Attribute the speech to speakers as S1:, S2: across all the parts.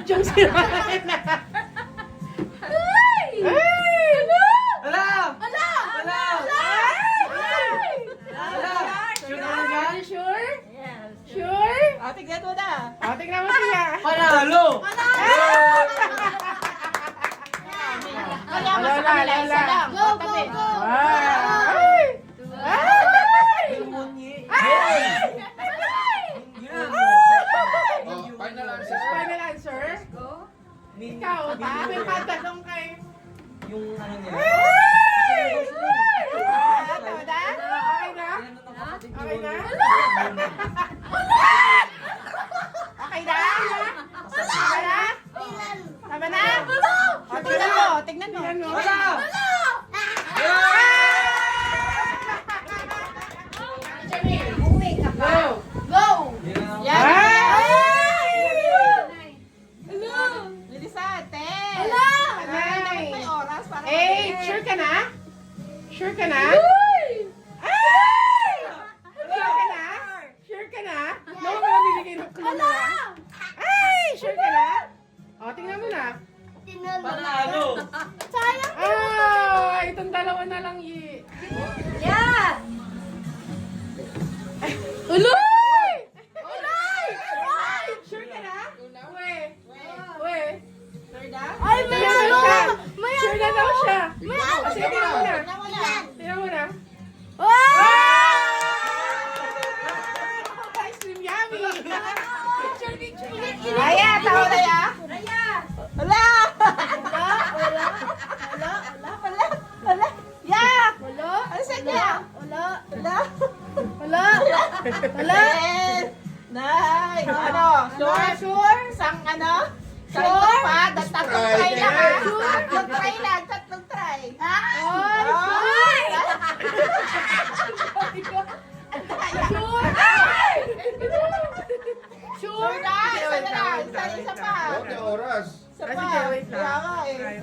S1: yung sinabi na. Ay!
S2: Wala!
S1: Ala!
S2: Wala! Wala! Sure ka na dyan?
S1: Sure? Sure?
S3: Tignan mo na.
S1: Tingnan mo siya.
S2: Panalo!
S3: Wala, mas kanila isa lang.
S1: Go, go, go!
S3: Ay!
S1: Ay!
S2: Ay!
S4: Oh, final answer.
S1: Final answer? Ikaw, may patanong kay...
S2: Yung ano niya.
S1: Tama na? Okay na? Okay na? Okay na? Okay na? Tama na?
S3: Tignan mo.
S1: Tingnan mo.
S2: Wala!
S1: Go!
S3: Go!
S1: Yan!
S3: Bilisan, 10.
S1: Nine.
S3: May oras para
S1: 8! Sure ka na? Sure ka na? Sure ka na? Sure ka na? No, wala nilagay ng clue na. Ay! Sure ka na? O, tingnan mo na.
S2: Panalo!
S1: Ah! Itong dalawa na lang Uloy! Uloy! Sure ka na? Uwe. Uwe.
S3: Third na?
S1: Ay, may siya. Sure na daw siya. Sige, tingnan mo na.
S3: Tignan mo na.
S1: Tingnan mo na. Ice cream yummy! Picture, picture.
S3: Raya, tao na ya. Wala. Wala. Ya. Ano sa kanya? Wala. Nay. Ano? Sure? Sang ano? Sure? Pa, tatlong try lang ha. Tatlong try lang. Tatlong try. Sure na? Isa na lang. Isa pa.
S4: Okay, oras.
S3: Isa pa.
S1: Sige, wait lang.
S3: Kaya nga eh.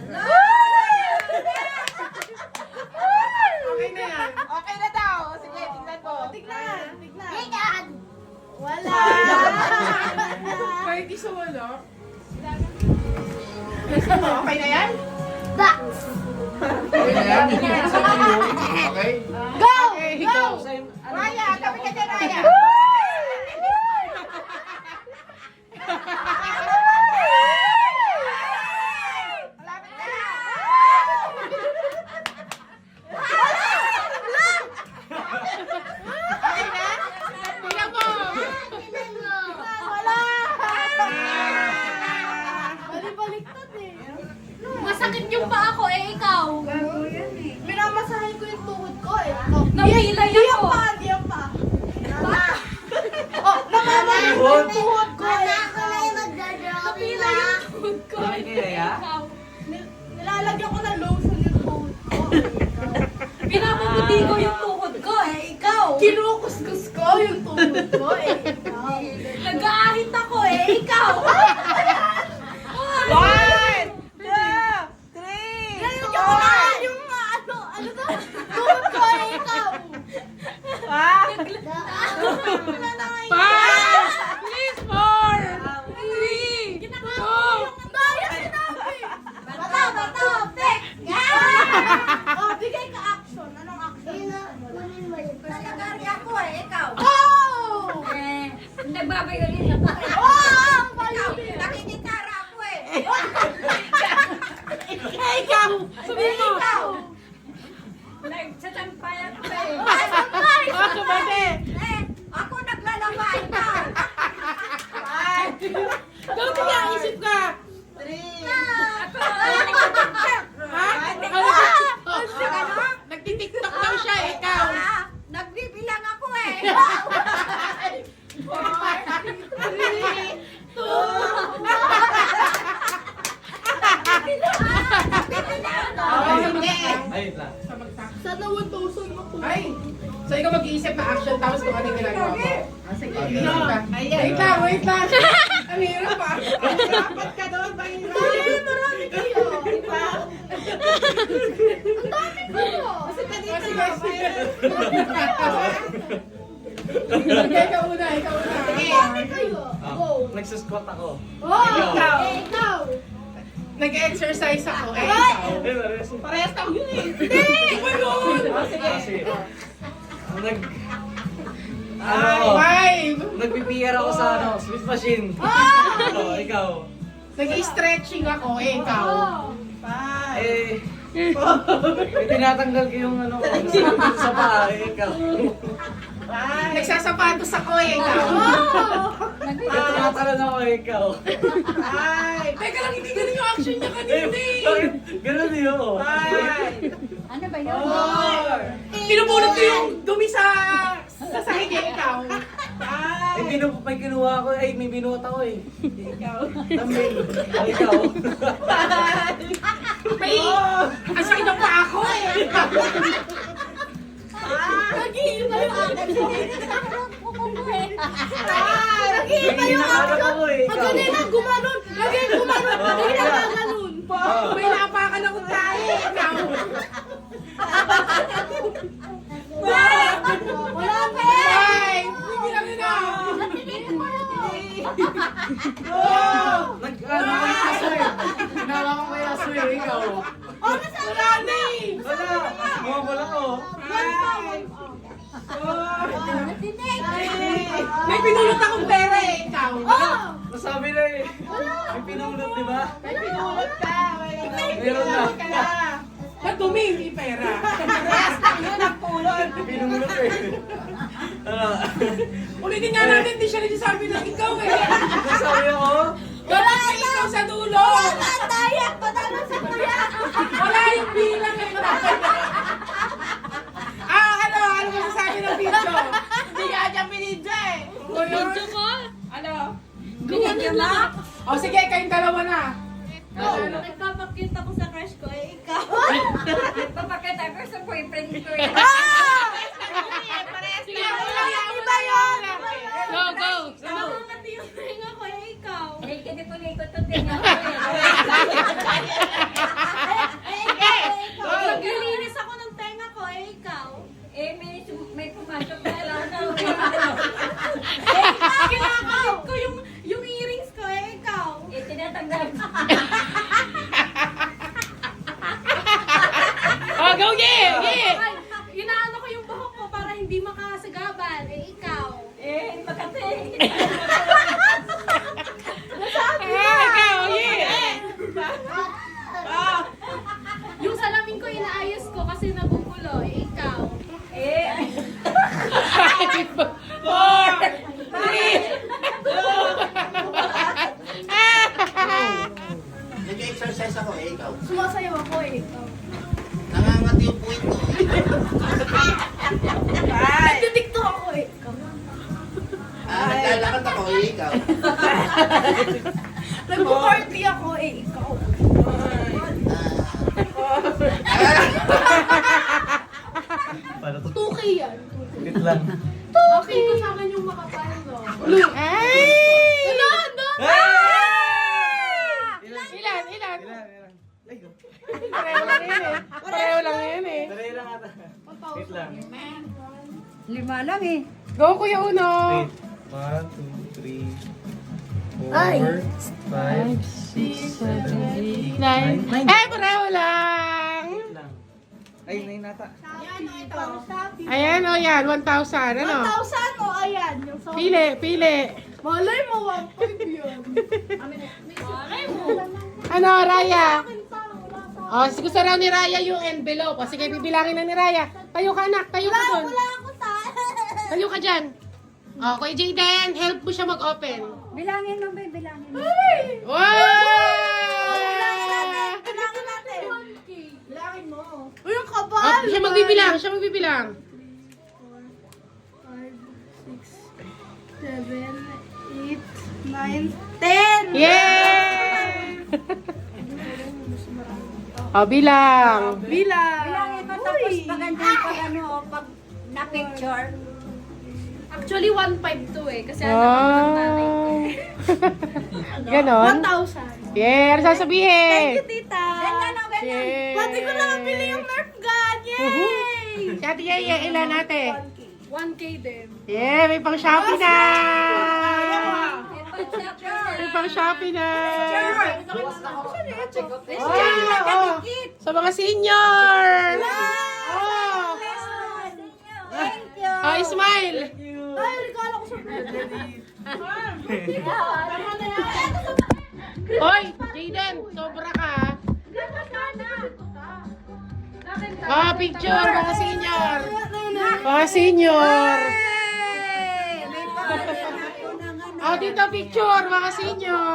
S1: Okay na yan.
S3: Okay na daw. Sige, tignan mo.
S1: Tingnan.
S3: Wala.
S1: Kahit di sa wala.
S3: Okay na yan?
S4: Okay na yan. Okay?
S1: Okay, go!
S3: Raya, kami ka dyan, Raya. Malapit na. Okay na?
S1: Tingnan mo!
S3: Wala.
S1: Balik-baliktad eh.
S5: Masakit yung paa ko eh, ikaw.
S3: Minamasahe ko yung tuhod ko eh.
S5: Napilay ako.
S3: Di yan pa. Oh, namamasahe ko yung tuhod ko eh.
S5: Napilay yung tuhod ko.
S2: Kami kaya ya?
S5: Ikaw.
S3: Nilalagyan ko ng lotion yung tuhod ko.
S5: Pinapumuti ko yung tuhod ko eh, ikaw.
S3: Kinukuskus ko yung tuhod ko eh.
S5: Nag-aahit ako eh, ikaw.
S3: 1, 2, 3, 4. Yung ano to? Tuhod ko eh, ikaw.
S1: Please, more! 3!
S3: Daya sinabi. Bato, pick. Oh, bigay ka action. Anong action? Nagagarya ako eh, ikaw. Go!
S5: Nagbabagaling ako.
S3: Oh, ang balik. Nakikitara ako eh.
S1: Ikaw! Sabi mo!
S3: Ikaw.
S5: Nagsasampayan ko eh.
S1: Ako ba, te?
S3: Ako naglalabay ka. 5,
S1: Daw kaya isip ka!
S3: 3,
S1: Ha? Nagtitiktok daw siya, ikaw!
S3: nagbibilang ako eh. 4, 3, 2,
S2: Ayun lang.
S3: Sana 1,000 mo po.
S1: Ay! So, ikaw mag-iisip na action tapos kung ano yung ginagawa mo. Sige, iisip ka. Wait lang. Ang hirap pa.
S3: Dapat ka doon, mahirap. Marami kayo. Diba? Ang dami kayo. Kasi kanina
S1: Sige,
S3: lang,
S1: sige.
S3: mahirap.
S1: Ikaw una.
S3: Ang dami kayo. Go.
S2: nagsusquat ako.
S1: Ikaw.
S3: Ikaw.
S1: Nag-exercise ako. Ikaw.
S3: Parehas tayo yun eh.
S2: Kasi, ano,
S1: Five.
S2: nag-PPR ako sa Smith machine. Ikaw.
S1: Nag-stretching ako. Ikaw.
S2: Eh, tinatanggal ko yung sa paa. Ikaw.
S1: Nagsasapatos ako. Ikaw.
S2: Tinatalon ako. Ikaw.
S1: Teka lang, hindi ganun yung action niya kanina eh.
S2: Bakit? Ganun yun.
S3: Ano ba yun?
S1: Pinupulot ko yung dumi sa sahig. Ikaw.
S2: May kinuha ako. Ay, may binuhat ako eh. Ikaw. Tamil. Ikaw.
S1: May asay na pa ako eh.
S3: Nag-iiba yung action. Nag-iiba
S2: May
S3: yung
S2: hinahanap
S3: action.
S2: ako eh.
S3: Ang kanina gumanon. Lagi gumanon. Lagi nakaganon.
S1: May napakan akong tayo. Ikaw.
S3: Wala pa eh.
S1: Five. Hindi lang yun ah.
S2: Nag-aso eh. Ginawa ko may aso eh. Ikaw.
S1: Wala na eh.
S2: Wala. Mawawala ko.
S1: May pinulot akong pera eh. Ikaw.
S2: Nasabi na eh. May pinulot, di ba?
S3: May pinulot ka.
S2: Meron na.
S1: Ba't dumi hindi pera?
S3: Yun ang pulot.
S2: May pinulot eh.
S1: Ulitin nga natin, di siya nagsasabi na ikaw eh.
S2: Nasabi ako.
S1: Wala ikaw sa dulo.
S3: Wala tayo. Patalo sa kuya.
S1: Wala yung bilang eh. Ano masasabi ng video?
S3: Hindi ka dyan pinidya eh.
S5: Video ko?
S1: Ano?
S5: Binigyan mo?
S1: O sige, kayong dalawa na.
S5: Nagpapakita ko sa crush ko, eh ikaw. Nagpapakita ko sa boyfriend ko. Eh.
S3: Parehas
S1: Sige,
S3: tayo.
S1: wala yan.
S3: Iba yun.
S5: Go, go! Nakakati yung ringa ko, eh ikaw. Eh, ganito na ikot ang tingnan ko eh. Naglilinis ako ng tenga ko, eh ikaw. Eh, may pumasok na lang na. Eh, kinakabit ko yung earrings ko, eh ikaw. Eh, tinatanggal ko.
S1: Oh, go, yeah!
S5: Inaano ko yung buhok ko para hindi makasagaban. Eh, ikaw. Eh, makate.
S1: Ikaw, yeah!
S5: Yung salamin ko inaayos ko kasi nabubulo. Eh, ikaw. Eh,
S1: 4, 3,
S6: Nag-exercise ako eh, ikaw.
S5: sumasayaw ako, eh, ikaw.
S6: Nangangati yung puwit ko.
S5: Nagtitiktok ako, eh, ikaw.
S6: Naglalakad ako eh, ikaw.
S5: Nagpo-party ako, eh, ikaw.
S2: Paano to?
S5: 2K yan.
S2: Wait lang.
S5: Okay ko sa akin yung makapal, no?
S1: Ay!
S5: Ilan?
S2: Ilan?
S1: Ilan?
S2: Ilan? Ay, go.
S1: Pareho lang yan eh. Pareho lang yan eh.
S2: Tara lang ata. Wait lang.
S3: 5 lang eh.
S1: Go, Kuya Uno.
S2: Wait. 1, 2, 3, 4, 5, 6, 7, 8, 9.
S1: Eh, pareho lang.
S2: Wait lang. Ay, 9 nata.
S3: Ano ito?
S1: Ayan o yan, 1,000. Ano?
S3: 1,000 o ayan. Yung sa...
S1: Pili.
S3: Malay mo, 1,500 yun.
S5: Malay mo.
S1: Ano, Raya? O, gusto raw ni Raya yung envelope. O, sige, bibilangin na ni Raya. Tayo ka, anak. Tayo ka doon.
S3: Wala ako sa...
S1: Tayo ka dyan. O, Kuya Jayden, help mo siya mag-open.
S3: Bilangin mo, babe. Bilangin mo.
S1: Wow!
S3: Bilangin natin.
S5: 1K.
S3: Bilangin mo. Uy, yung kabal.
S1: O, siya magbibilang.
S3: 7, 8, 9, 10.
S1: Yay! O, bilang.
S3: Bilangin
S7: mo tapos maganda yung pag ano, pag na-picture.
S5: Actually, 1.5 to eh. Kasi
S1: Oh.
S5: anak ko ng nanay ko.
S1: Ganon?
S3: 1,000.
S1: Yeah, ano sasabihin?
S3: Thank you, tita.
S7: Ganyan o, ganyan.
S1: Yeah.
S3: Pati ko na mabili yung Nerf gun. Yay!
S1: Si Ate Yaya, ilan natin?
S5: 1K din.
S1: Yeah, may pang Shopee na!
S5: Ito,
S1: May pang Shopee na.
S2: Bukas na ako. Naka-check out na.
S1: Oh. Sa mga senior. Oh.
S5: Thank you.
S1: Oh, smile.
S3: Ay, regalo ko sa
S1: Hoy, Jaden, sobra ka. Oh, picture, mga senior. Mga senior. Oh, dito picture, mga senior.